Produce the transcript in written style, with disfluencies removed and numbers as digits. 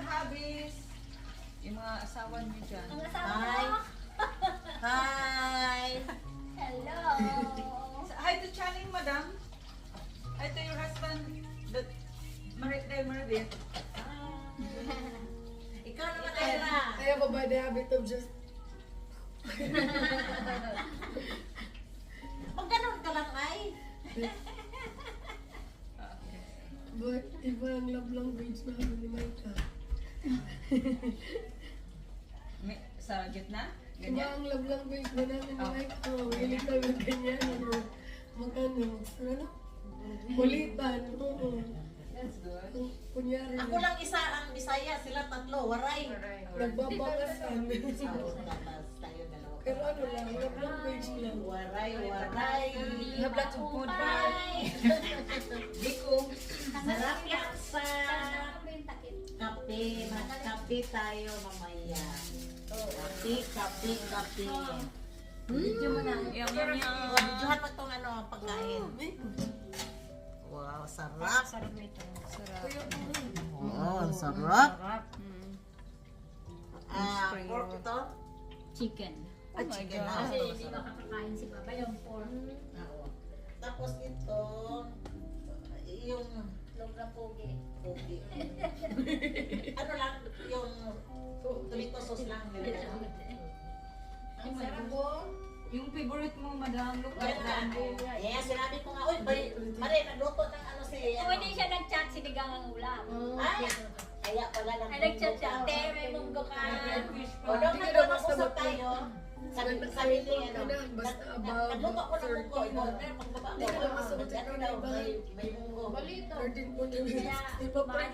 habis. Yung mga asawa niyo dyan. Ang asawa Hi. ko. Hi! Hello. Hi to Channing, madam. Hi to your husband. Maribel. Ikaw naman, Ira. I have a bad habit of just Pag ganun ka lang, ay. but iba ang love language namin ni Micah. Sa gitna? Iba Ganyan? ang love language na namin ni Micah. Willing kami ganyan. Mag-ano? Kulitan. Oo. That's good. Kung kunyari, Ako lang isa ang Bisaya, sila tatlo, waray. nagbabakasan. Tapos tayo dalawa. Pero ano lang, love language lang. Waray, waray. Have lots of food, Waray. Biko. Sarap yan sa Ano yung takip? kape. Magkape tayo mamaya. Kape. Video mo na. Yung Videohan mo itong ano, pagkain. Wow, sarap. Sarap nito. sarap. Oh, sarap. Sarap. Mm. Pork ito? Chicken. Oh my chicken God. na. Kasi hindi makakakain si Papa yung pork. Oo. Tapos ito, yung Logra pogi. kopi. Ano lang, yung tomato sauce lang. Ang sarap po. Yung favorite mo, madam, look Well, at that. yeah, sinabi ko nga, uy, pare, nagluto ng ano si, Kung hindi siya nag-chat, sinigang ang ulam. Ay, kaya pala lang. Ay, nag-chat siya. Ate, may munggo ka. O, nung nag-usap tayo, sabi ni, ano, Basta about nagluto ko ng munggo, ikaw, pero pagbaba ko, ano daw, may munggo. Balito. 13 po na Kaya, Iba pa.